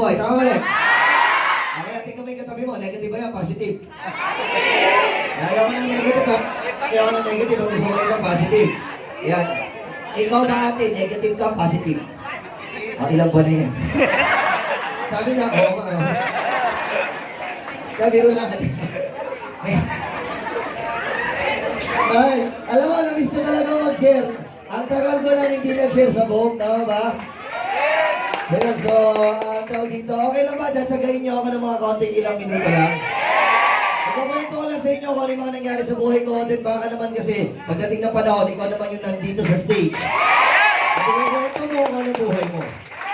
buhay. Tama mali? Okay, ating kami katabi mo. Negative ba yan? Positive? Ayaw ko ng negative ha? Ayaw ko ng negative. Ang gusto ko lang positive. Yan. Ikaw na ate, negative ka, positive. Ilang buwan na yan. Sabi niya, oo nga. Biro lang. Ay, alam mo, namiss ko talaga mag-share. Ang tagal ko lang hindi nag-share sa buhok, tama ba? So, tawag dito, okay lang ba? Datsagayin niyo ako ng mga konting ilang minuto lang. Ikukwento ko lang sa inyo kung ano yung mga nangyari sa buhay ko. Then baka naman kasi, pagdating ng panahon, ikaw naman yung nandito sa stage. At ikukwento mo kung ano buhay mo.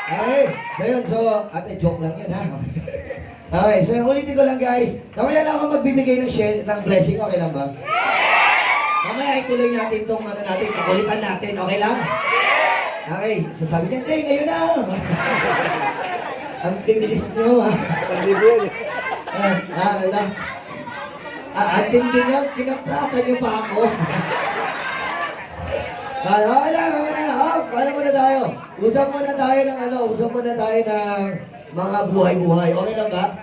Okay? So yun, so, ate, joke lang yan ha. Okay, so ulitin ko lang guys. Mamaya lang ako magbibigay ng share, ng blessing, okay lang ba? Mamaya ituloy natin itong ano natin, kakulitan natin, okay lang? Okay, sasabi niya, hindi, ngayon na! Ang bilis nyo, ha? Ano na? Ang tindi nyo, kinaprata nyo pa ako. Okay lang. Paano muna tayo? Usap muna tayo ng mga buhay-buhay. Okay lang ba?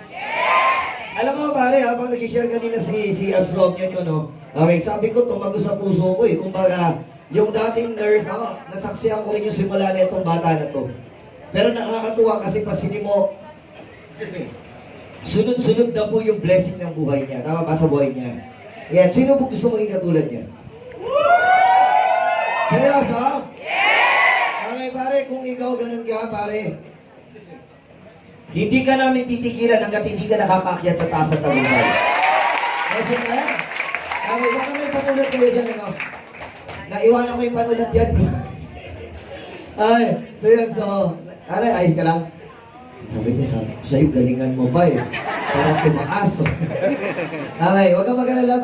Alam mo pare, habang nag-share kanina si Absalom niya yun, no? Okay, sabi ko, tumago sa puso ko eh. Kumbaga, yung dating nurse, nasaksihan ko rin yung simula na itong bata na to. Pero nakakatuwa kasi sunod-sunod na po yung blessing ng buhay niya. Tama ba sa buhay niya? Yan, sino po gusto maging katulad niya? Seryoso? Yes! Okay pare, kung ikaw ganun ka pare, hindi ka namin titigilan hanggat hindi ka nakakakyat sa taas at tagumpay. Kasi ba? Okay, baka may panulat kayo dyan, ano? Naiwanan ko yung panulat yan. Ay, so yan, aray, ayos ka lang. Sabi niya, sa'yo, galingan mo pa eh. Parang tumaas. Okay, huwag kang mag-alala,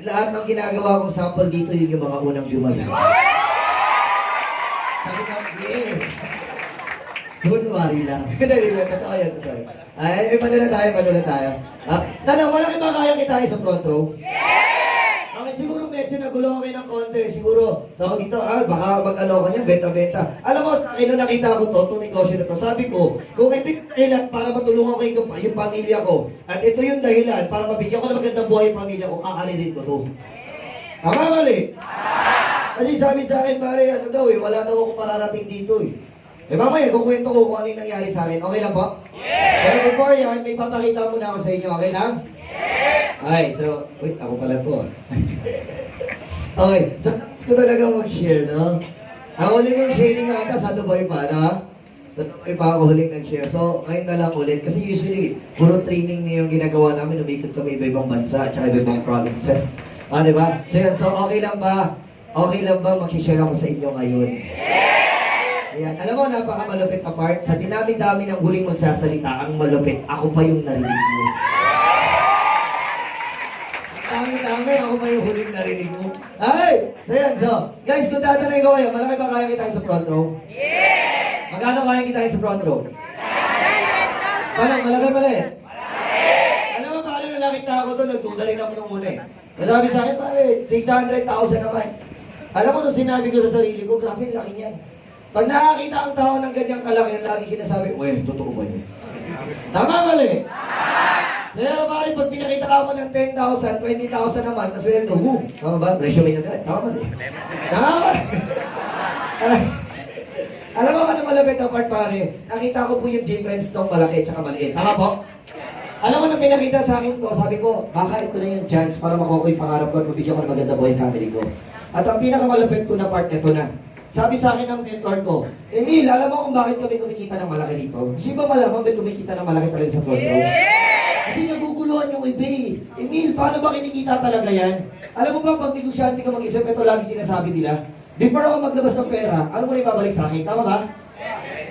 lahat ng ginagawa kong sample dito, yun yung mga unang lumali. Sabi ka, yeah. Kunwari lang. Totoo yan, totoo. Ay, manulat tayo. Tanong, malaki ba kaya kita sa front row? Yes! Okay, siguro medyo nagulo kami ng konti. Siguro, tawag dito, baka mag-ano ka niya, benta-benta. Alam mo, sa akin nung nakita ko itong negosyo na to, sabi ko, kung ito yung dahilan para matulungan ko yung pamilya ko, at ito yung dahilan para mabigyan ko na magandang buhay yung pamilya ko, kakalirin ko to. Tama, mali? Kasi sabi sa akin, pare, ano daw wala daw ako pararating dito eh. Mamaya, kukwento ko kung ano yung nangyari sa akin. Okay lang po? Yes! Pero before yan, may papakita muna ako sa inyo. Okay lang? Yes! Okay, so, wait, ako pala to. Okay, so, tapos ko talaga mag-share, no? Ang huling ng sharing ata sa Dubai pa, no? Sa Dubai pa ako huling nag-share. So, ngayon na lang ulit. Kasi usually, puro training na yung ginagawa namin. Umikot kami iba-ibang bansa at saka iba-ibang provinces. Diba? So, yun. So, okay lang ba? Okay lang ba mag-share ako sa inyo ngayon? Yes! Ayan. Alam mo, napaka-malupit na part. Sa dinami-dami ng huling magsasalita, ang malupit, ako pa yung narinig mo. Dami-dami, ako pa yung huling narinig mo. Ay! So yan, so, guys, kung tatanay ko kayo, malaki ba kaya kita sa front row? Yes! Magkano kaya kita sa front row? 600,000! Paano? Malaki? Alam mo, paano na nakita ako doon, nagduda rin ako nung una eh. Masabi sa akin, pare, 600,000 naman. Alam mo, nung sinabi ko sa sarili ko, grabe, laki niyan. Pag nakakita ang tao ng ganyang kalaki, lagi sinasabi, uy, totoo ba yun? Tama, mali? Pero pare, pag pinakita ka mo ng 10,000, 20,000 naman, na sweldo, tama ba? Resume agad. Tama, mali? Tama, mali? Alam mo ano malapit ang part, pare? Nakita ko po yung difference ng malaki at maliit. Tama po? Alam mo nang pinakita sa akin to, sabi ko, baka ito na yung chance para makuha ko yung pangarap ko at mabigyan ko ng maganda buhay family ko. At ang pinakamalapit ko na part, ito na. Sabi sa akin ng mentor ko, Emil, alam mo kung bakit kami kumikita ng malaki dito? Kasi ba malaman ba't kumikita ng malaki talaga sa front row? Kasi naguguluhan yung iba eh. Emil, paano ba kinikita talaga yan? Alam mo ba, pag negosyante ka mag-isip, ito lagi sinasabi nila, before ako maglabas ng pera, ano mo na ibabalik sa akin? Tama ba?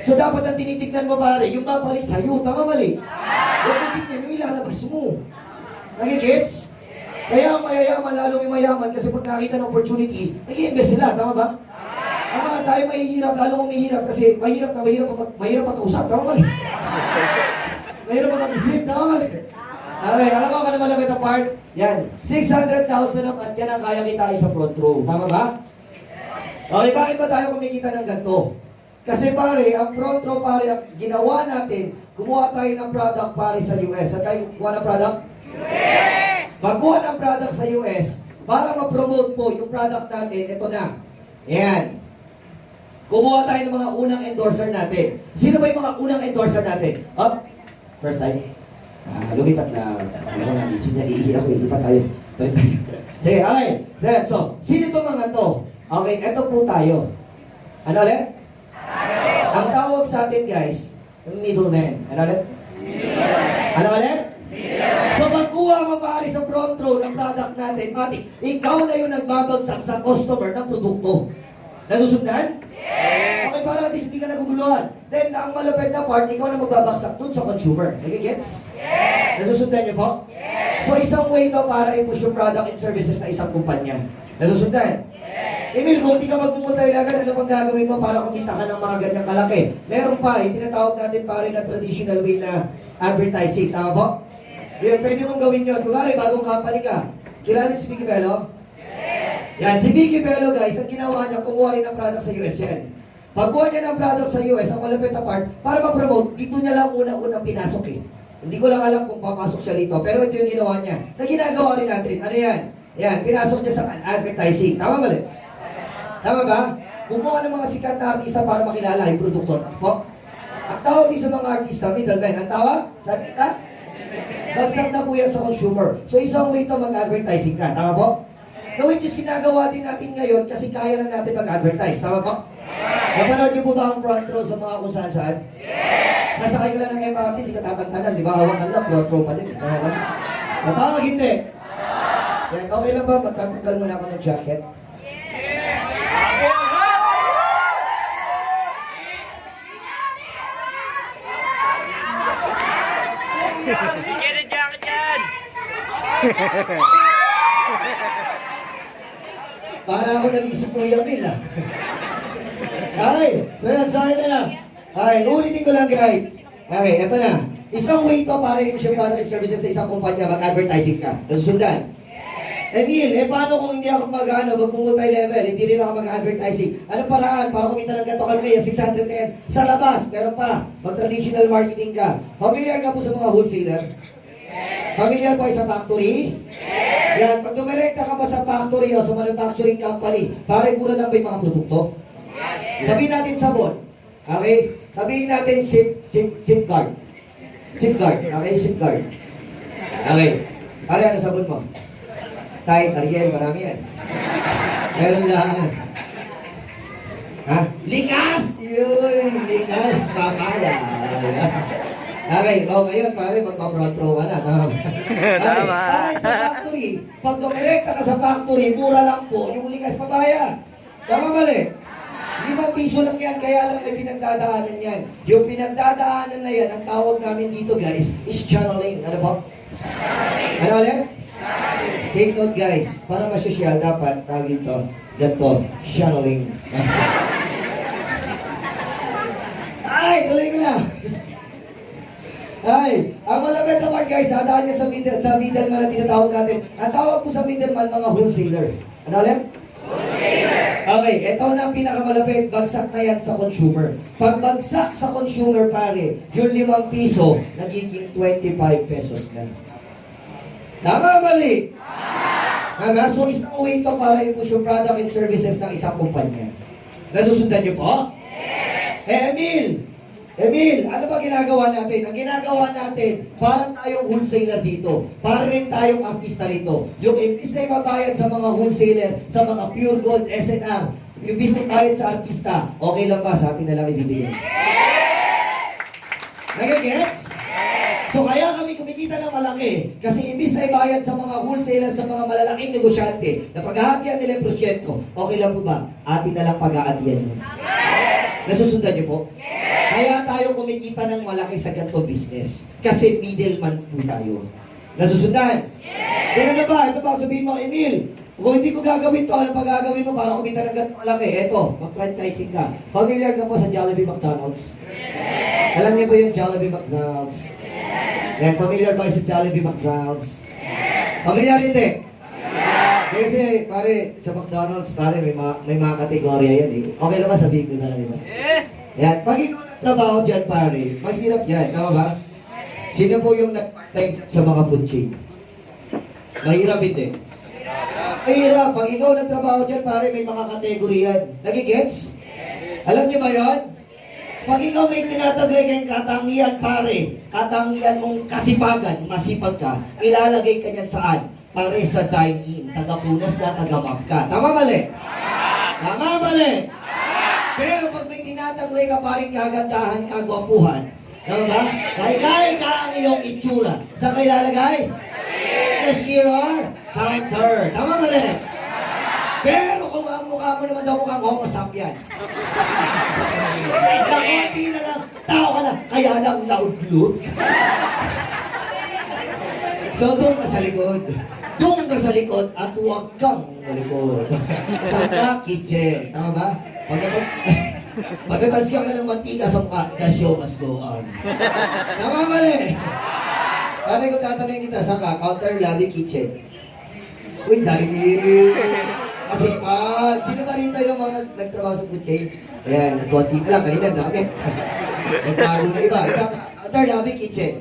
So dapat ang tinitignan mo pare, yung babalik sa'yo, tama mali? Huwag mo tignan yung ilalabas mo. Nagigets? Kaya ang mayayaman, lalong yung mayaman, kasi pag nakita ng opportunity, nag-i-invest sila, tama ba? Ang mga tayo mahihirap, lalong umihirap kasi mahirap pa kausap, tama mali? Mahirap pa mag-isip, tama mali? Okay, alam mo ka na malapit ang part? Yan, 600,000 naman, yan ang kaya kita sa front row, tama ba? Okay, bakit ba tayo kumikita ng ganito? Kasi pare, ang front row pare, ang ginawa natin, kumuha tayo ng product pare sa US. Saan tayo kumuha ng product? US! Magkuha ng product sa US, para ma-promote po yung product natin, ito na. Ayan. Kumuha tayo ng mga unang endorser natin. Sino ba yung mga unang endorser natin? Up. First time. Lumipat lang. Ako na, sinaiihi ako. Lumipat tayo. Balik tayo. Sige, okay. So, sino itong mga to? Okay, ito po tayo. Ano ulit? Ang tawag sa atin, guys, middleman. Ano ulit? Ano ulit? So, magkuha mo pare sa front row ng product natin, Matik, ikaw na yung nagbabagsak sa customer ng produkto. Nasusundan? Yes! Okay, para at least hindi ka naguguluhan. Then, ang malapit na part, ikaw na magbabagsak dun sa consumer. Nagigets? Yes! Nasusundan niyo po? Yes! So, isang way to para i-push yung product and services na isang kumpanya. Nasusundan? Yes! Emil, kung hindi ka magmumultilevel, ano pang gagawin mo para kumita ka ng mga ganyang kalaki? Meron pa, tinatawag natin pare na traditional way na advertising. Tama po? Yes! Pwede mong gawin yun. Kumari, bagong company ka. Kilala niyo si Vicky Bello? Yan, si Vicky Bello guys, ang ginawa niya, kumuha rin ng product sa US yan. Pagkuha niya ng product sa US, ang malapit na part, para ma-promote, dito niya lang unang pinasok eh. Hindi ko lang alam kung papasok siya dito, pero ito yung ginawa niya, na ginagawa rin natin. Ano yan? Yan, pinasok niya sa advertising. Tama ba? Tama ba? Kumuha ng mga sikat na artista para makilala yung produkto. Po? Ang tawag din sa mga artista, middleman. Ang tawag? Sa artista? Bagsak na po yan sa consumer. So isang way ito mag-advertising ka. Tama po? So which is ginagawa din natin ngayon kasi kaya na natin mag-advertise. Tama po? Napanood niyo po ba ang front row sa mga kung saan-saan? Yes! Sasakay ka lang ng MRT, di ka tatantanan. Di ba? Hawakan lang, front row pa din. Tama ba? Matawag hindi. Yan, okay lang ba? Magtatanggal muna ako ng jacket. Bigyan ng jacket yan! Para ako nag-isip ko yung Yamil, ah. Okay, so yan, sa akin na lang. Okay, ulitin ko lang, guys. Okay, eto na. Isang way to para i-push yung product and services sa isang kumpanya, mag-advertising ka. Nasusundan? Emil, paano kung hindi ako mag-multi-level, hindi rin ako mag-advertising? Anong paraan para kumita ng gato kalmaya, 610? Sa labas, meron pa, mag-traditional marketing ka. Familiar ka po sa mga wholesaler? Familiar po sa factory? Yan, pag dumirekta ka ba sa factory o sa manufacturing company, pare mura lang ba yung mga produkto? Sabihin natin sabon. Okay? Sabihin natin SIM-card. SIM-card. Okay, SIM-card. Okay. Pare, ano sabon mo? Tide, Ariel, marami yan. Meron lang. Ha? Likas! Yun, likas, papaya. Okay, oh, ngayon pare, magpa-front row ka na. Tama ba? Okay, pare sa factory, pag dumirekta ka sa factory, mura lang po yung likas papaya. Tama mali? 5 piso lang yan, kaya lang may pinagdadaanan yan. Yung pinagdadaanan na yan, ang tawag namin dito guys, is channeling. Ano po? Ano ulit? Take note guys, para masosyal dapat tawag ito, ganito, channeling. Ay, tuloy ko na. Ay, ang malapit na part guys, dadaan niya sa middleman na tinatawag natin. Ang tawag po sa middleman, mga wholesaler. Ano ulit? Wholesaler. Okay, ito na ang pinakamalapit, bagsak na yan sa consumer. Pag bagsak sa consumer pare, yung 5 piso, nagiging 25 pesos na. Tama, mali? Tama. So, isang way ito para i-push yung product and services ng isang kumpanya. Nasusundan niyo po? Yes! Emil, ano ba ginagawa natin? Ang ginagawa natin, para tayong wholesaler dito. Para rin tayong artista rito. Yung imbis na ibabayad sa mga wholesaler, sa mga pure gold, SNR, yung imbis na ibayad sa artista, okay lang ba? Sa atin na lang ibibigay. Nagigets? So kaya kami kumikita ng malaki. Kasi imbis na ibayad sa mga wholesaler, sa mga malalaking negosyante, na paghahatian nila yung prosyento, okay lang po ba? Atin na lang pag-aatian yun. Nasusundan niyo po? Kaya tayo kumikita ng malaki sa ganito business. Kasi middleman po tayo. Nasusundan? Yes! Pero na ba? Ito ba sabihin mo, Emil, kung hindi ko gagawin to, ano pa gagawin mo para kumita ng ganito malaki? Ito, mag-franchising ka. Familiar ka po sa Jollibee McDonald's? Yes! Alam niyo po yung Jollibee McDonald's? Yes! Yan, familiar ba sa Jollibee McDonald's? Yes! Familiar hindi? Kasi, pare, sa McDonald's, pare, may mga kategorya yan eh. Okay na ba sabihin ko sa kanila? Yes! Yan, pag ikaw nagtrabaho dyan, pare, mahirap yan, tama ba? Sino po yung nag-type sa mga food chain? Mahirap hindi. Mahirap, pag ikaw nagtrabaho dyan, pare, may mga kategory yan. Nagigets? Alam niyo ba yon? Pag ikaw may tinataglay kayong katangian, pare, katangian mong kasipagan, masipag ka, ilalagay ka niyan saan? Pare sa dine-in, taga-punas ka, taga-map ka. Tama mali? Tama mali? Pero pag may tinataglay ka, paring kagandahan, kagwapuhan, tama ba? Kaya ka ang iyong itsura. Saan ka ilalagay? Cashier or counter. Tama mali? Pero kung ang mukha mo naman daw mukhang homo sapien. Nakunti na lang, tao ka na, kaya lang naudlot. So doon ka sa likod. Doon ka sa likod at huwag kang malikod. Santa kitchen. Tama ba? Pagkatalsikan ka ng mantika sa mukha, the show must go on. Tama mali? Kaya kung tatanungin kita, saan ka? Counter, lobby, kitchen. Uy, dari kasi sino ba rito yung mga nagtrabaho sa food chain? Ayan, nagkonti na lang, kanina dami. Nagtago na iba. Isang counter, lobby, kitchen.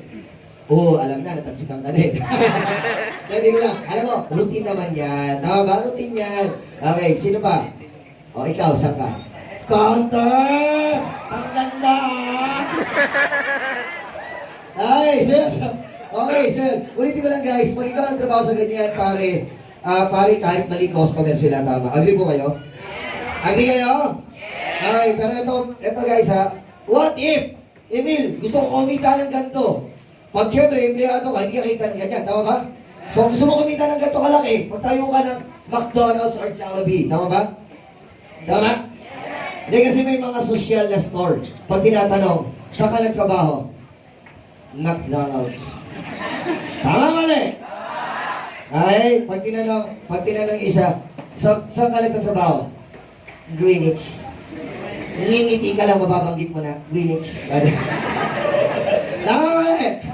Oo, alam na, natansikan ka din. Hindi mo lang. Alam mo, routine naman yan. Tama ba? Routine yan. Okay, sino pa? O, ikaw, saan ka? Counter! Ang ganda! Ay, sir. Okay, sir. Ulitin ko lang, guys. Pag ikaw nagtrabaho sa ganyan, pare, kahit mali customer sila, tama. Agree po kayo? Agree kayo? Okay, pero ito guys ha. What if, Emil, gusto ko kumita ng ganito? Pag syempre, empleyado ka, hindi ka kita ng ganyan, tama ba? So, gusto mo kumita ng ganito kalaki, magtayo ka ng McDonald's or Jollibee, tama ba? Tama? Hindi kasi may mga social na store. Pag tinatanong, saan ka nagtrabaho? McDonald's. Tama mali? Ay, pag tinanong isa, saan ka nagtatrabaho? Greenwich. Ngingiti ka lang, mababanggit mo na, Greenwich. Tama mali?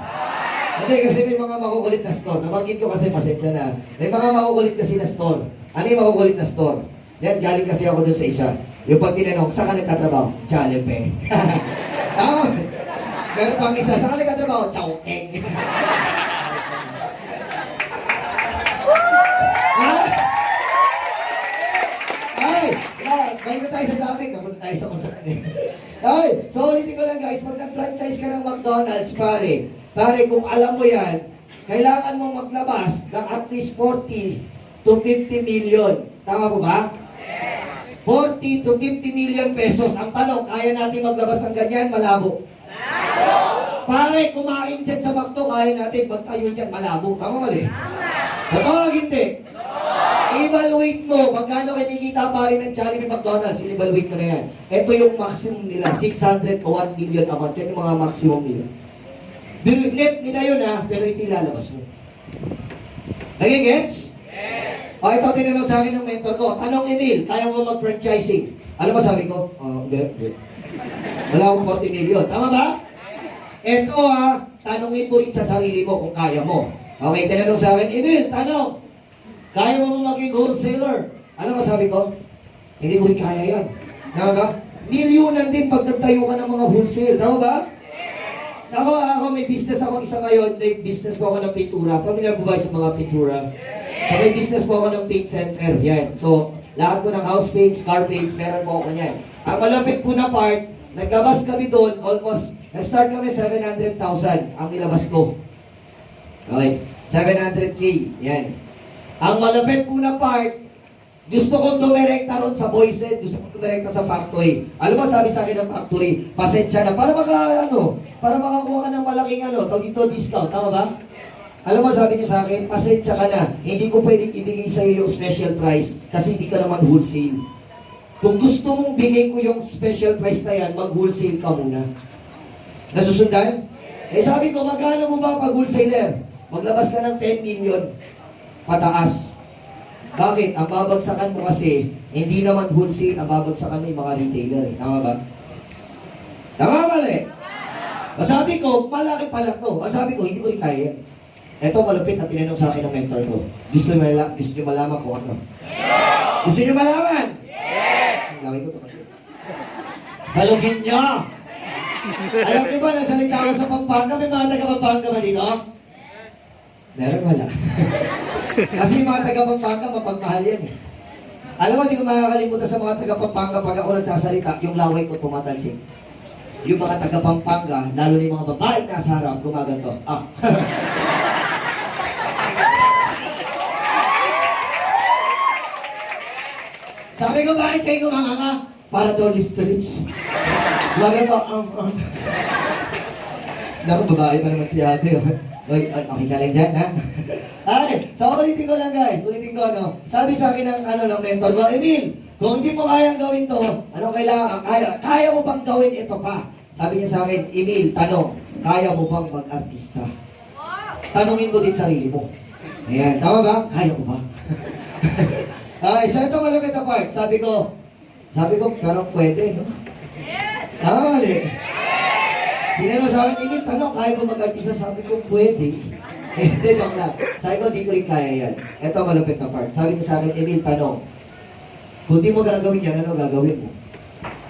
Hindi, kasi may mga makukulit na store. Nabanggit ko kasi, pasensya na. May mga makukulit kasi na store. Ano yung makukulit na store? Yan, galing kasi ako dun sa isa. Yung pag tinanong, saan ka nagtatrabaho? Jollibee. Tama? Meron pang isa, saan ka nagtatrabaho? Chowking. Balik tayo sa topic, napunta tayo sa kung Ay, so ulitin ko lang guys, pag nag-franchise ka ng McDonald's, pare, kung alam mo yan, kailangan mong maglabas ng at least 40 to 50 million. Tama po ba? 40 to 50 million pesos. Ang tanong, kaya natin maglabas ng ganyan, malabo? Pare, kumain dyan sa McDo, kaya natin magtayo dyan, malabo. Tama mali? Totoo, hindi? I-evaluate mo, magkano kinikita pa rin ng Jollibee McDonald's, i-evaluate ko na yan. Ito yung maximum nila, 600 to 1 million a month. Yan yung mga maximum nila. Net nila yun ha, pero ito ilalabas mo. Nagigets? Yes! O ito, tinanong sa akin ng mentor ko. Tanong Emil, kaya mo mag-franchising? Alam mo sabi ko? Hindi. Wala akong 40 million. Tama ba? Ito ha, tanongin mo rin sa sarili mo kung kaya mo. Okay, tinanong sa akin, Emil, tanong. Kaya mo maging wholesaler? Ano masabi ko? Hindi ko rin kaya yan. Tama ba? Milyunan din pag nagtayo ka ng mga wholesale. Tama ba? Ako, may business ako isa ngayon. May business po ako ng pintura. Pamilyar po ba sa mga pintura? So, may business po ako ng paint center. Yan. So, lahat po ng house paints, car paints, meron po ako niyan. Ang malapit po na part, naglabas kami doon, almost, nag-start kami 700,000 ang nilabas ko. Okay? 700K. Yan. Ang malapit po na part, gusto kong dumirekta ron sa Boyset, gusto kong dumirekta sa factory. Alam mo, sabi sa akin ng factory, pasensya na, para makakuha ka ng malaking tawag ito, discount, tama ba? Alam mo, sabi niya sa akin, pasensya ka na, hindi ko pwedeng ibigay sa iyo yung special price, kasi hindi ka naman wholesale. Kung gusto mong bigay ko yung special price na yan, mag-wholesale ka muna. Nasusundan? Eh sabi ko, magkano mo ba pag wholesaler? Maglabas ka ng 10 million. Pataas. Bakit? Ang babagsakan mo kasi, hindi naman wholesale, ang babagsakan mo yung mga retailer eh. Tama ba? Tama mali? Masabi ko, malaki pala to. Masabi ko, hindi ko rin kaya. Ito malupit na tinanong sa akin ng mentor ko. Gusto nyo malaman kung ano? Yes! Gusto nyo malaman? Yes! Lawin ko ito kasi. Salugin nyo! Alam niyo ba, nagsalita ako sa Pampanga, may mga taga-Pampanga ba dito? Meron wala. Kasi yung mga taga-Pampanga, mapagmahal yan eh. Alam mo, hindi ko makakalimutan sa mga taga-Pampanga pag ako nagsasalita, yung laway ko tumatalsik. Yung mga taga-Pampanga, lalo na yung mga babaeng nasa harap, gumaganto. Ah. Sabi ko, bakit kayo gumanganga? Para daw lips to lips. Baga pa, Naku, babae pa naman si ate. Okay ka lang dyan, ha? Ay, so ulitin ko lang guys, ulitin ko, no? Sabi sa akin ng mentor ko, Emil, kung hindi mo kayang gawin to, anong kailangan, kaya mo bang gawin ito pa? Sabi niya sa akin, Emil, tanong, kaya mo bang mag-artista? Tanungin mo din sarili mo. Ayan, tama ba? Kaya ko ba? Ay, so ito malapit na part. Sabi ko, pero pwede, no? Tama, mali. Tinanong sa akin, Emil, tanong, kaya ko mag-artista? Sabi ko, pwede. Hindi, joke lang. Sabi ko, di ko rin kaya yan. Ito malapit na part. Sabi niya sa akin, Emil, tanong, kung di mo gagawin yan, ano gagawin mo?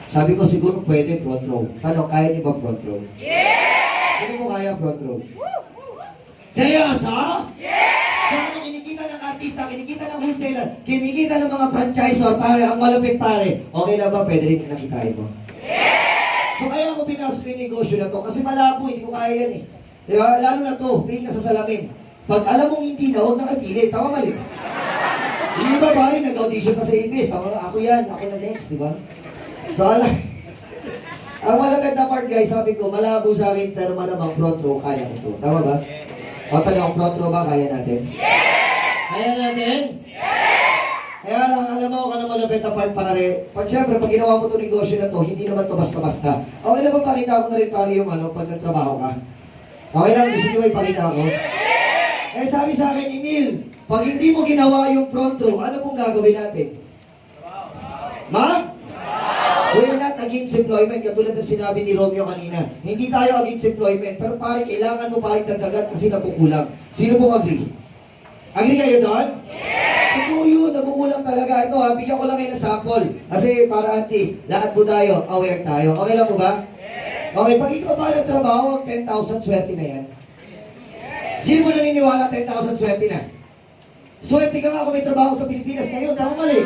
Sabi ko, siguro pwede front row. Tanong, kaya niyo ba front row? Yes! Hindi mo kaya front row? Seryoso? Yes! So, ano kinikita ng artista, kinikita ng wholesaler, kinikita ng mga franchisor, pare, ang malupit pare, okay na ba? Pwede rin nakitain mo? So kaya ako pinasok yung negosyo na to kasi malabo, hindi ko kaya yan eh. Di ba? Lalo na to, tingin ka sa salamin. Pag alam mong hindi na, huwag na kapilit. Tama mali. Hindi ba ba nag-audition pa sa ABS? Tama ako yan, ako na next, di ba? So ang malagad na part guys, sabi ko, malabo sa akin pero malamang front row, kaya ko to. Tama ba? O tanong, front row ba kaya natin? Yes! Kaya natin? Kaya lang, alam mo, kung ano malapit na part pare, pag siyempre, pag ginawa mo itong negosyo na to, hindi naman to basta-basta. Okay lang ba pakita ko na rin pare yung pag nagtrabaho ka? Okay lang, gusto nyo ba ipakita ko? Eh sabi sa akin, Emil, pag hindi mo ginawa yung front row, ano pong gagawin natin? We're not against employment, katulad ng sinabi ni Romeo kanina. Hindi tayo against employment, pero pare, kailangan mo pare dagdagan kasi nakukulang. Sino pong agree? Agree kayo doon? Totoo yun, nagkukulang talaga. Ito ha, bigyan ko lang kayo ng sample. Kasi para at least, lahat po tayo, aware tayo. Okay lang po ba? Yes. Okay, pag ikaw ba nagtrabaho, 10,000 swerte na yan? Yes. Sino mo naniniwala 10,000 swerte na? Swerte ka nga kung may trabaho sa Pilipinas ngayon, tama mali?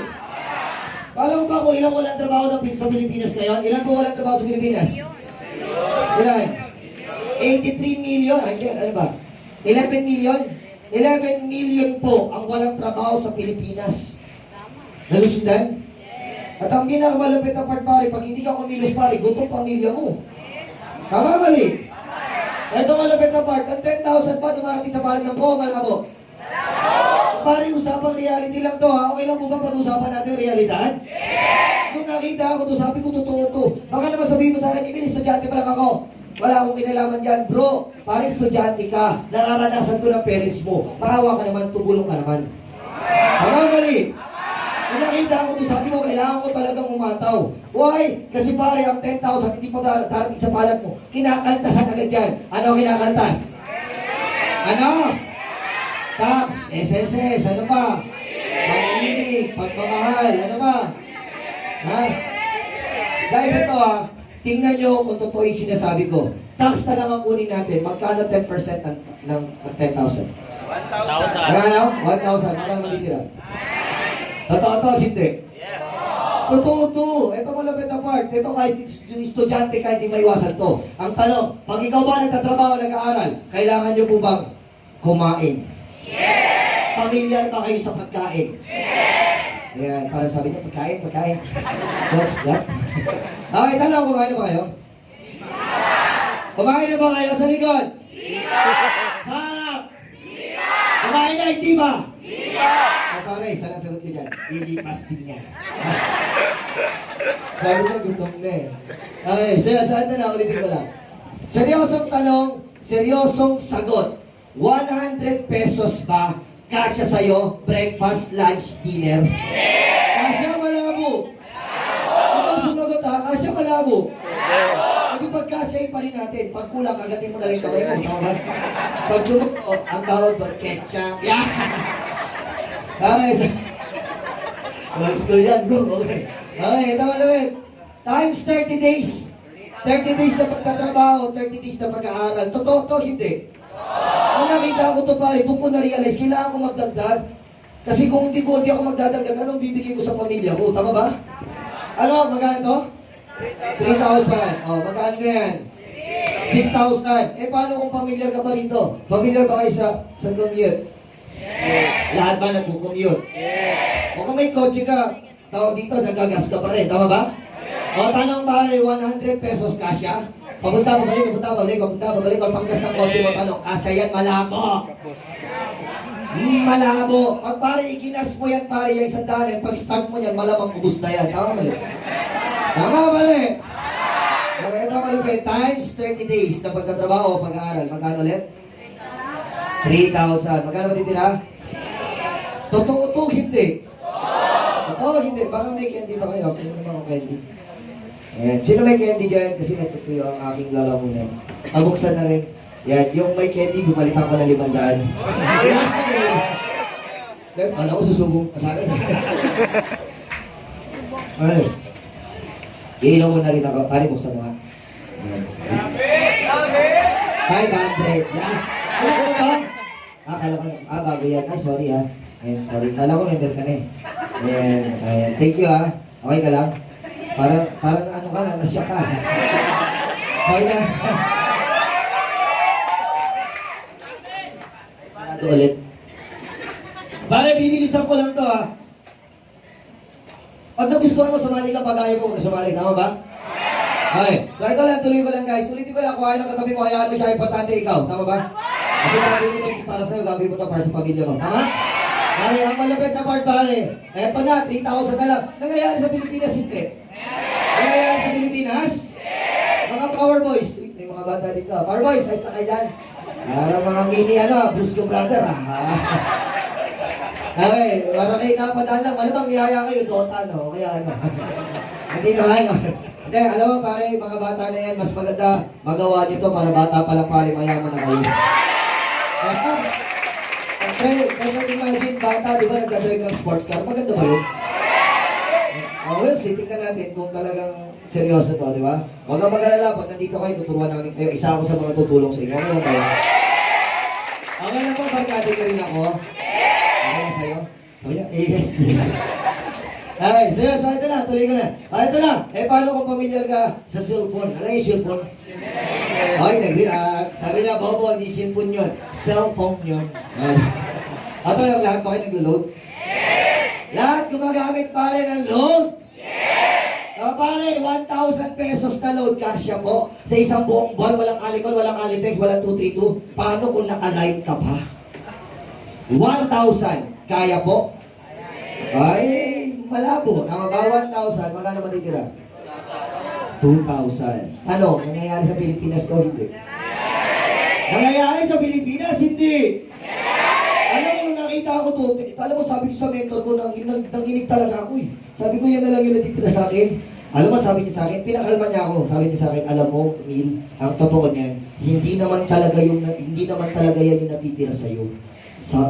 Kala mo ba kung ilang walang trabaho sa Pilipinas ngayon? Ilan po walang trabaho sa Pilipinas? Ilan? 83 million, ano ba? 11 million? 11 million po ang walang trabaho sa Pilipinas. Nalusundan? At ang pinakamalapit na part pare, pag hindi ka kumilos pare, gutom pamilya mo. Tama mali? Ito malapit na part, ang 10,000 pa dumarating sa palad ng buo, malakabo. Pare, usapang reality lang to ha. Okay lang po ba pag-usapan natin realidad? Yes! Kung nakita ako to, sabi ko totoo to. Baka naman sabihin mo sa akin, Emil, estudyante pa lang ako. Wala akong kinalaman dyan, bro. Pare, estudyante ka. Nararanasan to ng parents mo. Maawa ka naman, tumulong ka naman. Tama mali? Kung nakita ko to, sabi ko, kailangan ko talagang umataw. Why? Kasi pare, ang 10,000 hindi pa darating sa palad mo. Kinakaltasan agad yan. Ano kinakaltas? Ano? Tax, SSS, ano ba? Pag-ibig, pagmamahal, ano ba? Ha? Guys, ito ha, tingnan nyo kung totoo yung sinasabi ko. Tax na lang ang kunin natin, magkano 10% ng 10,000? 1,000. Ano? 1,000, magkano matitira? Totoo to, hindi? Yes. Totoo to. Ito malapit na part. Ito kahit estudyante ka, hindi maiwasan to. Ang tanong, pag ikaw ba nagtatrabaho, nag-aaral, kailangan nyo po bang kumain? Yes! Pamilyar ba kayo sa pagkain? Yes! Ayan, para sabi niya, pagkain. What's that? Okay, tanong, kumain na ba kayo? Kumain na ba kayo sa likod? Sa harap? Kumain na, hindi ba? Pare, isa lang sagot ko dyan. Ilipas din yan. Sabi na, gutom na eh. Okay, saan na ulitin ko lang. Seryosong tanong, seryosong sagot. 100 pesos ba kasya sa'yo, breakfast, lunch, dinner? Kasya malabo. Ikaw sumagot ha, kasya malabo. Pag pagkasyahin pa rin natin, pag kulang, agatin mo na lang kamay mo. Tama ba? Pag lumot, ang tawag doon, ketchup. Yeah! Okay, so, lang school yan bro, okay. Okay, tama naman. Times 30 days. 30 days na pagtatrabaho, 30 days na pag-aaral. Totoo to, hindi. Nung nakita ko to pare, doon ko na-realize, kailangan ko magdagdag. Kasi kung hindi ako magdadagdag, anong bibigay ko sa pamilya ko? Tama ba? Ano, magkano to? 3,000. O, magkano na yan? 6,000. Eh, paano kung pamilyar ka pa rito? Pamilyar ba kayo sa commute? Lahat ba nagko-commute? O kung may kotse ka, tawag dito, nagagas ka pa rin. Tama ba? O, tanong pare, 100 pesos kasya? Papunta, pabalik, papunta, pabalik, papunta, pabalik. Kung panggas ng kotse mo, tanong, kasya yan, malabo. Malabo. Pag pare, ikinas mo yan, pare, yung isang daan, pag start mo yan, malamang ubus na yan. Tama mali? Tama mali? Okay, ito malupit. Times 30 days na pagkatrabaho o pag-aaral. Magkano ulit? 3,000. Magkano matitira? Totoo to, hindi. Totoo, hindi. Baka may candy ba kayo? Kung naman ako candy. Ayan. Sino may candy dyan? Kasi natutuyo ang aking lalamunan. Pabuksan na rin. Yan. Yung may candy, gumalitan ko na 500. Kala ko susubong ka sa akin. Ay. Iinom mo na rin ako. Pare, buksan mo nga. 500. Yan. Alam mo ito? Kala ko, bago yan. Ay, sorry ha. Ayan, sorry. Kala ko member ka na eh. Ayan, ayan. Thank you ha. Okay ka lang? Parang ano ka na, nasya ka. Okay na. Ito ulit. Pare, bibilisan ko lang to ha. Pag nagustuhan mo, sumali ka. Pag ayaw mo, huwag ka sumali. Tama ba? Okay. So ito lang, tuloy ko lang guys. Ulitin ko lang, kung ayaw ng katabi mo, kaya ito siya importante ikaw. Tama ba? Kasi gagawin mo ito hindi para sa'yo, gagawin mo ito para sa pamilya mo. Tama? Okay, ang malapit na part pare. Eto na, 3,000 na lang. Nangyayari sa Pilipinas, hindi. Nangyayari sa Pilipinas? Mga power boys. Uy, may mga bata dito. Power boys, ayos na kayo dyan. Para mga mini, Brusco brother Okay, para kayo napadaan lang. Malamang niyaya kayo, Dota, no? Kaya Hindi naman, Hindi, alam mo pare, mga bata na yan, mas maganda magawa nito para bata pa lang pare, mayaman na kayo. Kaya imagine, bata, di ba nagdadrive ng sports car? Maganda ba yun? Well, sitingnan natin kung talagang seryoso to, di ba? Huwag kang mag-alala, pag nandito kayo, tuturuan namin kayo. Isa ako sa mga tutulong sa inyo. Okay lang ba yun? Okay lang po, barkada ka rin ako. Okay na sa'yo? Sabi niya, yes. Okay, so ito na, tuloy ko na. Ito na, paano kung pamilyar ka sa cellphone? Alam yung cellphone? Okay, nag-react. Sabi niya, Bobo, hindi cellphone yun. Cellphone yun. Ito lang, lahat ba kayo nag-load? Lahat gumagamit pare ng load? Pare, 1,000 pesos na load kasya po. Sa isang buong buwan, walang alikon, walang alitex, walang 232. Paano kung naka-light ka pa? 1,000. Kaya po? Ay, malabo. Tama ba? 1,000. Magkano matitira? 2,000. Ano? Nangyayari sa Pilipinas to? Hindi. Nangyayari sa Pilipinas? Hindi. Alam mo, nung nakita ko to, alam mo, sabi ko sa mentor ko, nanginig talaga ako eh. Sabi ko, yan na lang yung natitira sa akin. Alam mo, sabi niya sa akin, pinakalma niya ako. Sabi niya sa akin, alam mo, Emil, ang totoo niyan, hindi naman talaga yan yung natitira sa'yo.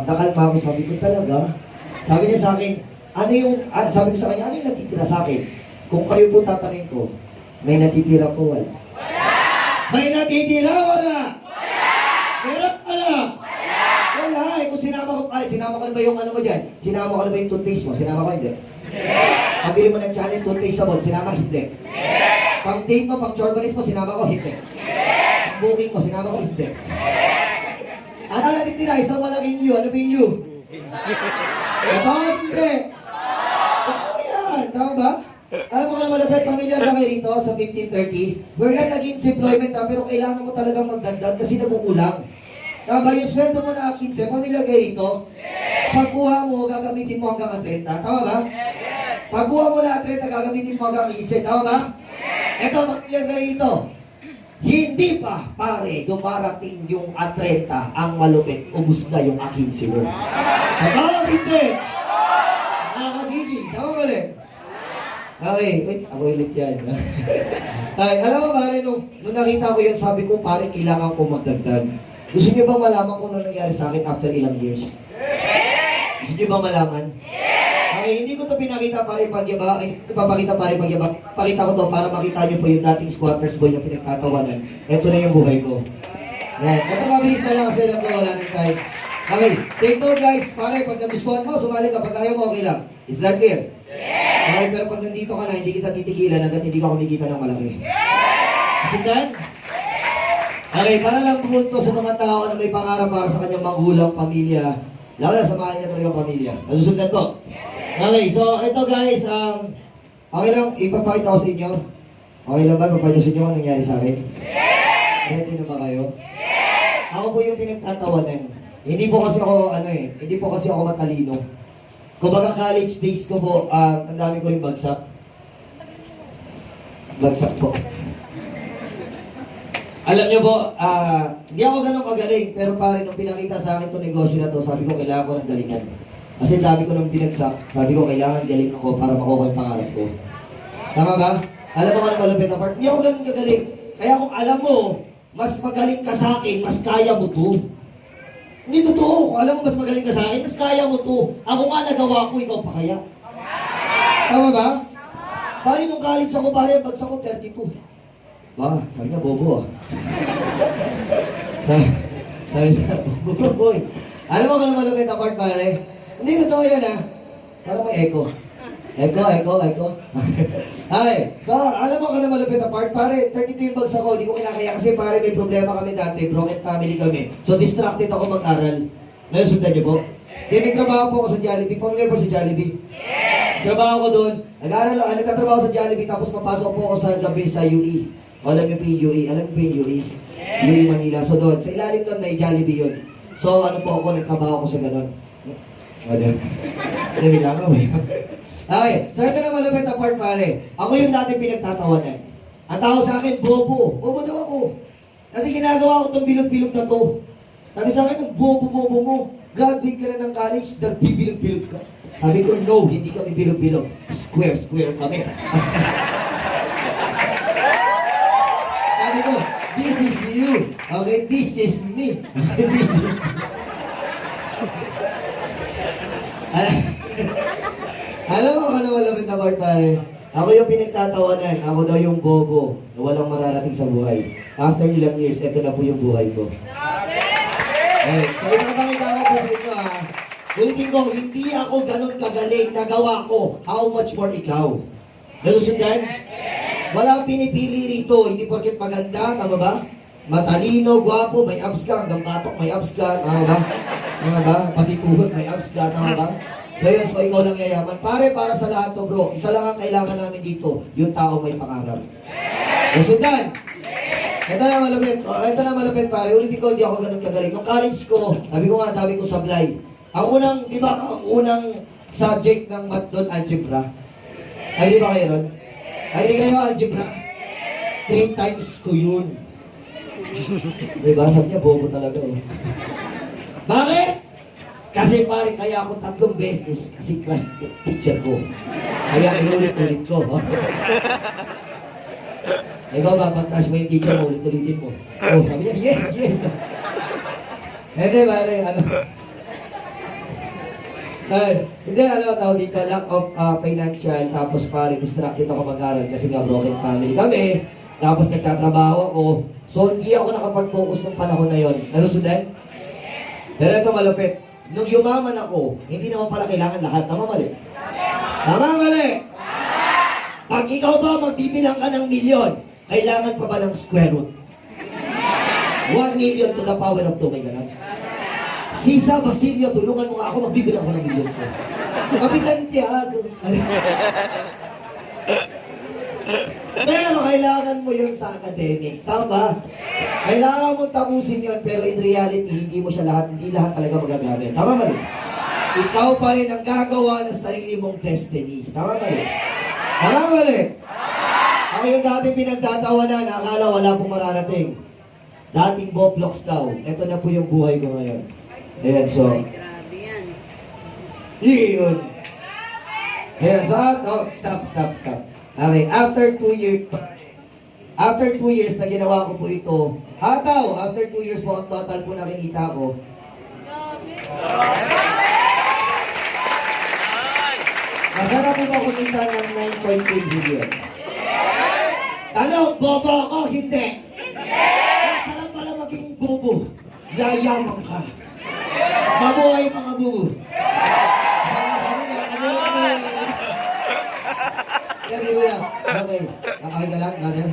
Nakalma ako, sabi ko talaga. Sabi niya sa akin, sabi ko sa kanya, ano yung natitira sa akin? Kung kayo po tatanungin ko, may natitira po, wala. May natitira, wala. Meron pala. Wala. Kung sinama ko na ba yung ano mo dyan? Sinama ko na ba yung toothpaste mo? Sinama ko hindi. Pabili mo ng channel, toothpaste sabon, sinama hindi. Pang date mo, pang chorbanis mo, sinama ko hindi. Pang booking mo, sinama ko hindi. Ano natitira? Isang malaking you. Ano ba yung you? Ito, hindi. Ito yan. Tama ba? Alam mo ka na malapit, pamilyar ba kayo rito sa 1530? We're not against employment pero kailangan mo talagang magdagdag kasi nagkukulang. Tama ba? Yung sweldo mo na 15, pamilyar kayo rito? Pagkuha mo, gagamitin mo hanggang 30. Tama ba? Pagkuha mo na 30, gagamitin mo hanggang 15. Tama ba? Ito, pamilyar kayo rito. Hindi pa, pare, dumarating yung 30 ang malupit, ubus na yung 15 mo. Tama, hindi. Nakakagigil. Tama ba ulit? Okay, wait, ako ulit yan. Ay, alam mo pare, nung nakita ko yan, sabi ko, pare, kailangan ko magdagdag. Gusto niyo bang malaman kung ano nangyari sa akin after ilang years? Gusto niyo bang malaman? Okay, Okay, hindi ko to pinakita para ipagyabang, ipapakita para ipagyabang. Ipapakita ko to para makita niyo po yung dating squatters boy na pinagtatawanan. Ito na yung buhay ko. Yan. Ito mabilis na lang kasi alam ko wala ng time. Okay, take note guys. Pare, pag nagustuhan mo, sumali ka. Pag ayaw mo, okay lang. Is that clear? Yes! Okay, pero pag nandito ka na, hindi kita titigilan hanggat hindi ka kumikita ng malaki. Yes! Sundan? Okay, para lang pumunto sa mga tao na may pangarap para sa kanyang magulang, pamilya. Lalo na sa mahal niya talagang pamilya. Nasusundan po? Okay, so ito guys, okay lang, ipapakita ko sa inyo. Okay lang ba? Ipapakita sa inyo kung nangyari sa akin? Yes! Ready na ba kayo? Yes! Ako po yung pinagtatawanan. Hindi po kasi ako, hindi po kasi ako matalino. Kumbaga college days ko po, ang dami ko rin bagsak. Bagsak po. Alam niyo po, hindi ako ganun kagaling, pero pare, nung pinakita sa akin itong negosyo na to, sabi ko, kailangan ko ng galingan. Kasi dami ko nang binagsak, sabi ko, kailangan galing ako para makuha yung pangarap ko. Tama ba? Alam mo ka na malapit na part? Hindi ako ganun kagaling. Kaya kung alam mo, mas magaling ka sa akin, mas kaya mo to. Hindi totoo. Kung alam mo mas magaling ka sa akin, mas kaya mo to. Ako nga nagawa ko, ikaw pa kaya. Tama ba? Pare, nung college ako, pare, bagsak ko 32. Ba, sabi niya, bobo ah. Sabi niya, bobo boy. Alam mo ka na malapit na part, pare? Hindi totoo yan ah. Parang may echo. Echo. Ay, so alam mo ka na malapit na part, pare, 32 yung bagsak ko, hindi ko kinakaya kasi pare may problema kami dati, broken family kami. So distracted ako mag-aral. Ngayon sundan niyo po? Nagtrabaho po ako sa Jollibee. Familiar po sa Jollibee? Yes! Trabaho ko doon. Nagtatrabaho sa Jollibee tapos papasok po ako sa gabi sa UE. Alam niyo po yung UE? Alam niyo po yung UE? Yes! UE Manila. So doon, sa ilalim doon may Jollibee yun. So ano po ako, nagtrabaho ko sa ganun. Hindi lang ako. Okay, so ito na malapit na part pare. Ako yung dati pinagtatawanan. Ang tawag sa akin, bobo. Bobo daw ako. Kasi ginagawa ko itong bilog-bilog na to. Sabi sa akin, bobo mo. Graduate ka na ng college, nagbibilog-bilog ka. Sabi ko, no, hindi kami bilog-bilog. Square kami. Sabi ko, this is you. Okay, this is me. This is Alam mo ka na malapit na part, pare. Ako yung pinagtatawanan. Ako daw yung bobo na walang mararating sa buhay. After ilang years, eto na po yung buhay ko. Okay. So, ipapakita ko po sa inyo ha. Ulitin ko, hindi ako ganun kagaling. Nagawa ko. How much more ikaw? Nalusundan? Walang pinipili rito. Hindi porket maganda. Tama ba? Matalino, gwapo, may abs ka. Hanggang batok, may abs ka. Tama ba? Tama ba? Pati tuhod, may abs ka. Tama ba? Ngayon, so ikaw lang yayaman. Pare, para sa lahat to bro, isa lang ang kailangan namin dito, yung tao may pangarap. Nasundan? Ito na malapit pare. Ulitin ko, hindi ako ganun kagaling. Nung college ko, sabi ko nga, dami ko sablay. Ang unang subject ng math doon, algebra. Ay, di ba kayo ron? Ay, di kayo algebra? 3 times ko yun. Diba? Sabi niya, bobo talaga eh. Bakit? Kasi pare, kaya ako 3 beses kasi crush teacher ko. Kaya inulit-ulit ko. Ikaw ba, pag crush mo yung teacher mo, ulit-ulitin mo. Oh, sabi niya, yes. Hindi, pare, hindi, tawag dito, lack of financial, tapos pare, distracted ako mag-aral kasi nga broken family kami, tapos nagtatrabaho ako, so hindi ako nakapag-focus ng panahon na yon. Nalusundan? Pero ito malapit. Nung yumaman ako, hindi naman pala kailangan lahat. Tama mali? Tama mali? Pag ikaw ba magbibilang ka ng milyon, kailangan pa ba ng square root? 1 million to the power of 2, may ganun. Sisa Basilio, tulungan mo nga ako, magbibilang ko ng milyon ko. Kapitan Tiago. Pero kailangan mo yun sa academics. Tama ba? Kailangan mo tapusin yun, pero in reality, hindi lahat talaga magagamit. Tama mali? Ikaw pa rin ang gagawa ng sarili mong destiny. Tama mali? Tama mali? Ako yung dating pinagtatawanan, akala wala pong mararating. Dating Boblox daw. Ito na po yung buhay ko ngayon. Ayan, so. Yun. Ayan, so, no, stop. Okay, after 2 years na ginawa ko po ito, hataw, after 2 years po, ang total po na kinita ko. Masarap po ba kumita ng 9.3 billion? Ano? Bobo ako? Hindi. Masarap pala maging bubo. Yayaman ka. Mabuhay mga bubo. Yan, biro lang. Okay. Okay ka lang, brother?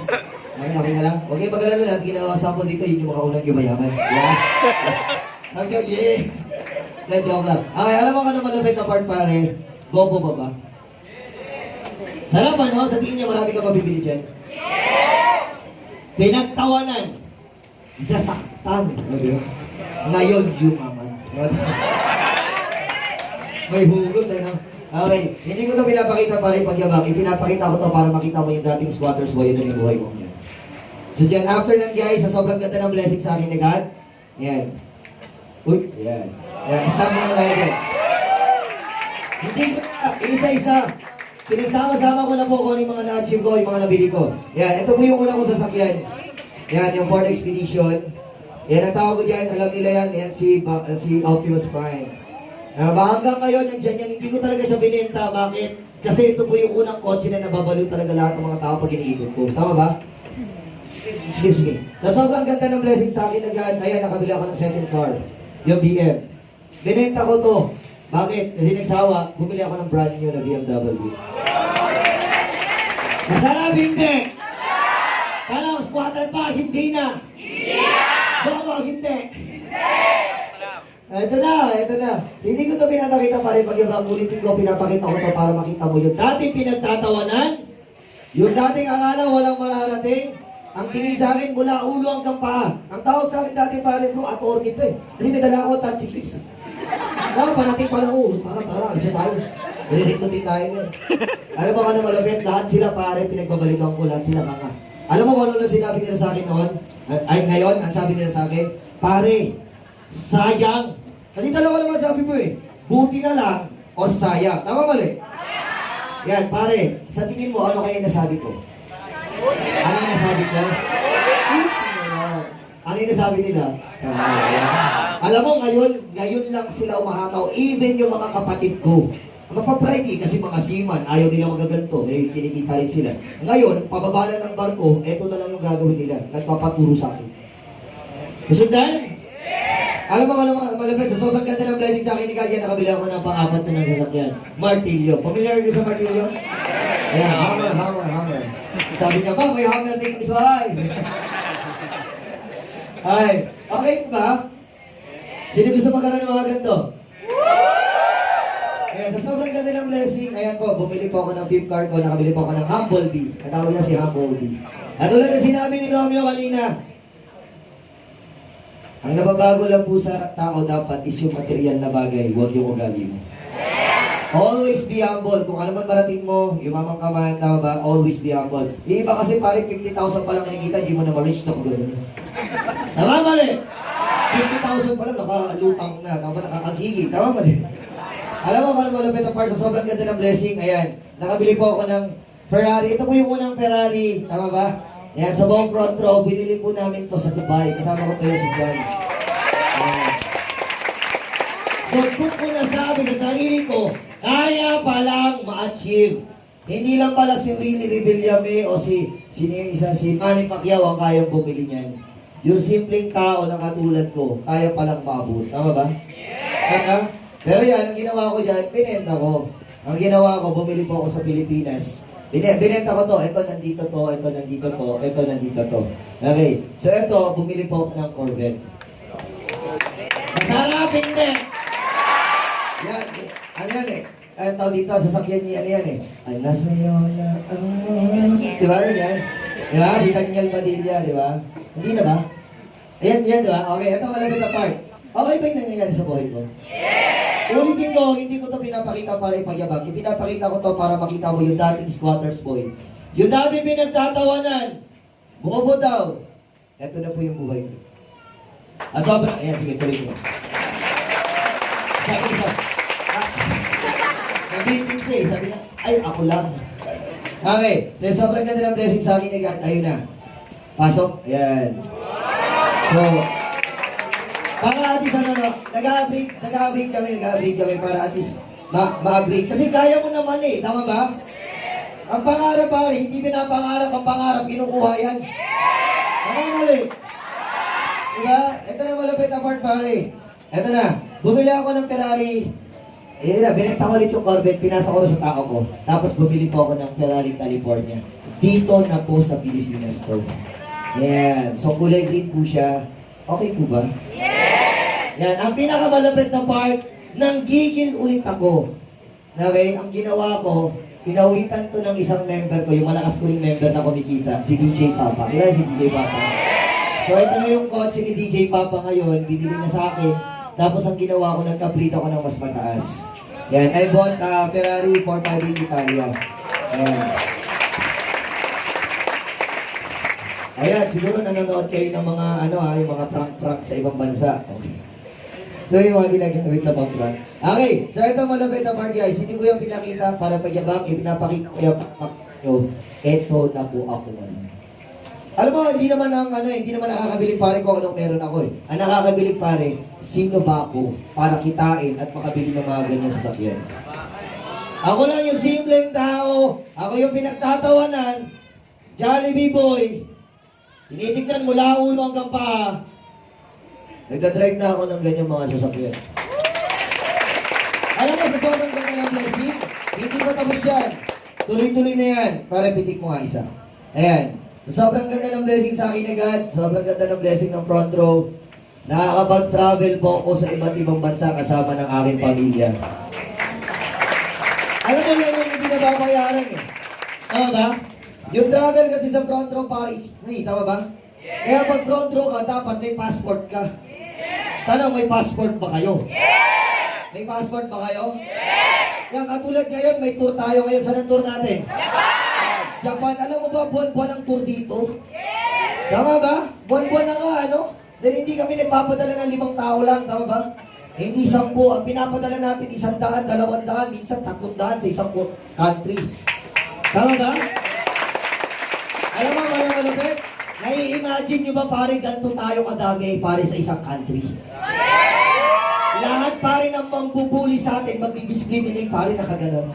Okay ka lang? Okay, pag-alala lahat, ginawa sample dito, yun yung mga unang yumayaman. Yeah. Okay, yeah. Joke lang. Okay, alam mo ka na malapit na part, pare. Bobo ba ba? Sarap ano? Sa tingin niya marami ka mabibili dyan? Pinagtawanan. Nasaktan. Ngayon, yumaman. May hugot, ano? Okay, hindi ko ito pinapakita pa rin pagyabang. Ipinapakita ko ito para makita mo yung dating squatters boy yun yung buhay mo ngayon. So dyan, after ng guys, sa sobrang ganda ng blessing sa akin ni God, yan. Uy, yan. Yan, stop mo lang tayo dyan. Hindi ko na, inisa-isa. Pinagsama-sama ko na po kung ano yung mga na-achieve ko, yung mga nabili ko. Yan, ito po yung una kong sasakyan. Yan, yung Ford Expedition. Yan, ang tawag ko dyan, alam nila yan, yan si Optimus Prime. Hanggang ngayon, nandiyan yan, hindi ko talaga siya binenta. Bakit? Kasi ito po yung unang kotse na nababalo talaga lahat ng mga tao pag iniikot ko. Tama ba? Excuse me. Sa sobrang ganda ng blessing sa akin agad, ayan, nakabili ako ng second car. Yung BM. Binenta ko to. Bakit? Kasi nagsawa, bumili ako ng brand new na BMW. Masarap hindi! Parang squatter pa, hindi na! Bobo, hindi! Ito na. Hindi ko ito pinapakita pa rin pag-ibang ulitin ko, pinapakita ko ito para makita mo yung dating pinagtatawanan, yung dating akala walang mararating, ang tingin sa akin mula ulo hanggang paa. Ang tawag sa akin dati pare bro, attorney pa eh. Kasi may dala ako touchy case. Parating pala ko, tara, alisa tayo. Nililikutin tayo ngayon. Alam mo ka na malapit, lahat sila pare, pinagbabalikan ko, lahat sila kaka. Alam mo kung ano na sinabi nila sa akin noon? Ay ngayon, ang sabi nila sa akin, pare, sayang. Kasi dalawa naman sabi mo eh. Buti na lang o sayang. Tama mali? Yan, pare. Sa tingin mo, ano kaya nasabi ko? Ano yung nasabi ko? Ano yung nasabi nila? Alam mo, ngayon lang sila umahataw. Even yung mga kapatid ko. Mapapride kasi mga seaman, ayaw nila magaganto. May kinikita rin sila. Ngayon, pababa na ng barko, eto na lang yung gagawin nila. Nagpapaturo sa akin. Kasundan? Alam mo, malapit, sa sobrang ganda ng blessing sa akin ni Kagyan, nakabili ako ng pang-apat na ng sasakyan. Martilyo. Familiar ka sa martilyo? Ayan, hammer. Sabi niya, ba, may hammer din sa bahay. Ay, okay ba? Sino gusto magkaroon ng mga ganito? Ayan, sa sobrang ganda ng blessing, ayan po, bumili po ako ng fifth car ko, nakabili po ako ng Humblebee. Katawag niya si Humblebee. At tulad na sinabi ni Romeo kanina, ang nababago lang po sa tao dapat is yung material na bagay, huwag yung ugali mo. Always be humble. Kung ano man marating mo, yumamang ka man, tama ba? Always be humble. Yung iba kasi parang 50,000 pa lang kinikita, hindi mo na ma-reach na kung gano'n. Tama mali? 50,000 pa lang, nakalutang na. Tama, nakakagigi. Tama mali? Alam mo, malapit ang part sa sobrang ganda ng blessing. Ayan, nakabili po ako ng Ferrari. Ito po yung unang Ferrari. Tama ba? Ayan, sa buong front row, binili po namin to sa Dubai. Kasama ko to yung si John. So, kung ko nasabi sa sarili ko, kaya palang ma-achieve. Hindi lang pala si Willie Revillame o si Manny Pacquiao ang kayang bumili niyan. Yung simpleng tao na katulad ko, kaya palang maabot. Tama ba? Yeah! Pero yan, ang ginawa ko dyan, pinenta ko. Ang ginawa ko, bumili po ako sa Pilipinas. Binenta ko to, ito nandito to, ito nandito to, ito nandito to. Okay, so ito, bumili po ng Corvette. Masarap, hindi! Yan, ano yan eh? Ano tawag dito, sasakyan niya, ano yan eh? Ay, nasa'yo na ang mga... Di ba, ano yan? Di ba? Si Daniel Padilla, di ba? Hindi na ba? Ayan, di ba? Okay, ito malapit na part. Okay ba yung nangyayari sa buhay ko? Ulitin ko, hindi ko to pinapakita para ipagyabang. Ipinapakita ko to para makita mo yung dating squatters boy. Yung dating pinagtatawanan, bobo daw. Ito na po yung buhay ko. Sobrang, ayan, sige, tuloy ko. Sabi niya, nabitin siya eh, sabi niya, ay, ako lang. Okay, so sobrang ganda ng blessing sa akin ni God, ayun na. Pasok, ayan. So, para at least nag-upgrade kami para at least ma-agree. Kasi kaya mo naman eh, tama ba? Ang pangarap pare, hindi pinapangarap ang pangarap, kinukuha yan. Tama mali. Diba? Ito na malapit na part pare. Ito na, bumili ako ng Ferrari. Binenta ko ulit yung Corvette, pinasa ko sa tao ko. Tapos bumili po ako ng Ferrari California. Dito na po sa Pilipinas to. Yan. So kulay green po siya. Okay po ba? Yes! Yan. Ang pinakamalapit na part, nanggigil ulit ako. Okay? Ang ginawa ko, pinawitan to ng isang member ko, yung malakas ko ring member na kumikita, si DJ Papa. Kilala si DJ Papa? So ito na yung kotse ni DJ Papa ngayon, binili niya sa akin. Tapos ang ginawa ko, nagka-breed ako ng mas mataas. Yan. I bought Ferrari 458 in Italia. Ayan. Ayan, siguro nanonood kayo ng mga yung mga prank-prank sa ibang bansa. Okay. Ito yung mga ginagamit na pang-prank. Okay, so ito malapit na part guys. Hindi ko yung pinakita para pagyabang, ipinapakita ko yung ito na po ako ngayon. Alam mo, hindi naman nakakabilig pare ko anong meron ako eh. Ang nakakabilig pare, sino ba ako para kitain at makabili ng mga ganyan sasakyan? Ako lang yung simpleng tao, ako yung pinagtatawanan, Jollibee boy. Tinitignan mula ulo hanggang paa. Nagdadrive na ako ng ganyang mga sasakyan. Alam mo, sa sobrang ganda ng blessing, hindi pa tapos yan. Tuloy-tuloy na yan. Para pitik mo nga isa. Ayan. Sa sobrang ganda ng blessing sa akin agad, sobrang ganda ng blessing ng front row, nakakapag-travel po ako sa iba't ibang bansa kasama ng aking pamilya. Alam mo yan yung hindi nababayaran eh. Tama ba? Yung travel kasi sa front row is free, tama ba? Kaya pag front row ka, dapat may passport ka. Tanong, may passport ba kayo? May passport ba kayo? Yan, katulad ngayon, may tour tayo ngayon. Saan ang tour natin? Japan. Alam mo ba, buwan-buwan ang tour dito? Tama ba? Buwan-buwan na nga, Dahil hindi kami nagpapadala ng 5 tao lang, tama ba? Hindi 10. Ang pinapadala natin 100, 200, minsan 300 sa isang country. Tama ba? Alam mo, mga malapit, nai-imagine nyo ba pare ganito tayo kadami pare sa isang country? Lahat pare ng mambubuli sa atin, magdi-discriminate pare na kaganon.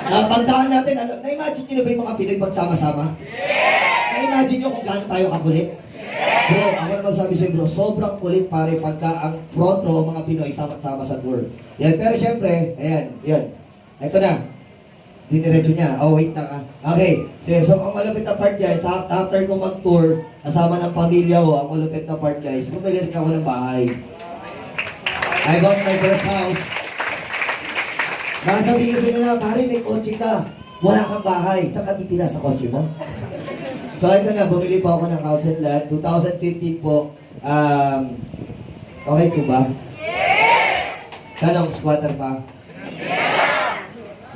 Pagdaan natin, na-imagine nyo na ba yung mga Pinoy pagsama-sama? Na-imagine nyo kung gaano tayo kakulit? Bro, ako na magsabi sa'yo bro, sobrang kulit pare pagka ang front row mga Pinoy sama-sama sa tour. Yan, pero syempre, ayan, yan. Ito na. Diniretso niya. Oh, wait na. Okay. So, ang malapit na part guys, after kong mag-tour, kasama ng pamilya ko, ang malapit na part guys, bumili rin ako ng bahay. I bought my first house. Nasabi kasi nila, pare, may kotse ka. Wala kang bahay. Saan ka titira sa kotse mo? So, ito na. Bumili po ako ng house and lot. 2015 po. Okay po ba? Yes! Tanong, squatter pa?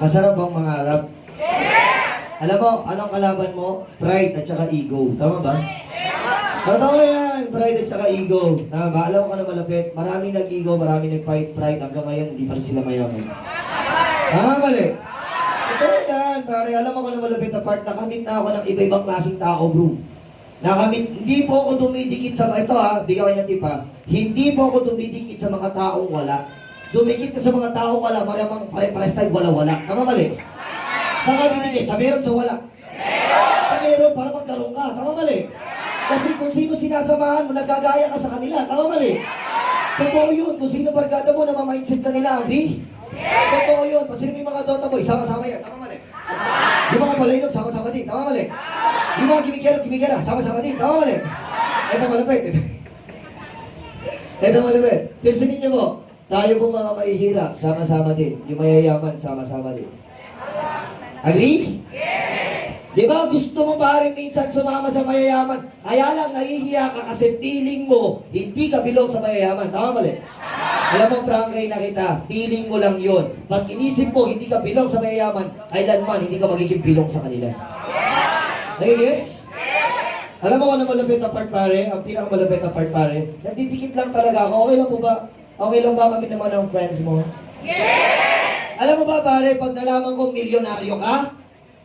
Masarap bang mangarap? Yeah! Alam mo, anong kalaban mo? Pride at saka ego. Tama ba? Yeah! Totoo yan, pride at saka ego. Tama ba? Alam mo ka na malapit, maraming nag-ego, maraming nag-fight pride. Hanggang ngayon, hindi pa rin sila mayaman. Tama mali? Totoo yan, pare. Alam mo ka na malapit na part, nakamit na ako ng iba-ibang klaseng tao, bro. Nakamit, hindi po ako dumidikit sa, ito bigyan kayo ng tip hindi po ako dumidikit sa mga taong wala. Dumikit ka sa mga tao wala, maramang pare-pares tayo wala-wala. Tama mali? Saan ka didikit? Sa meron, sa wala? Sa meron, para magkaroon ka. Tama mali? Kasi kung sino sinasamahan mo, nagagaya ka sa kanila. Tama mali? Totoo yun. Kung sino barkada mo, namamindset ka nila. Agree? Totoo yun. Kung sino may mga dota boy, sama-sama yan. Tama mali? Yung mga palainom, sama-sama din. Tama mali? Yung mga kimigera, sama-sama din. Tama mali? Ito malapit. Ito malapit. Pinsinin niyo mo. Tayo po mga mahihirap, sama-sama din. Yung mayayaman, sama-sama din. Agree? Yes! Di ba gusto mo ba rin minsan sumama sa mayayaman? Kaya lang nahihiya ka kasi feeling mo, hindi ka bilong sa mayayaman. Tama mali? Alam mo, prangkay na kita, feeling mo lang yon. Pag inisip mo, hindi ka bilong sa mayayaman, kailanman hindi ka magiging bilong sa kanila. Nagigits? Alam mo kung ano malapit na part pare? Ang pinakamalapit na part pare? Nandidikit lang talaga ako. Okay lang po ba? Okay lang ba kami naman ng friends mo? Yes! Alam mo ba pare, pag nalaman ko milyonaryo ka,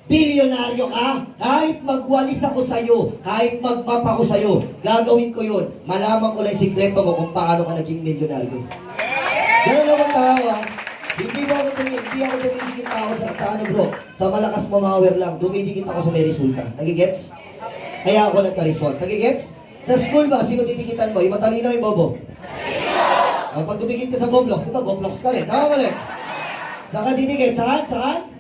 bilyonaryo ka, kahit magwalis ako sa'yo, kahit magmapa ko sa'yo, gagawin ko yun. Malaman ko lang yung sikreto mo kung paano ka naging milyonaryo. Ganun naman tao Hindi ako dumidikit ako sa ano bro. Sa malakas mamawer lang. Dumidikit ako sa may resulta. Nagigets? Kaya ako nagka-result. Nagigets? Sa school ba, sino didikitan mo? Yung matalino yung bobo? Pag dumikit ka sa Boblox, di ba Boblox ka rin? Tama mali? Saan ka didikit? Saan? Saan?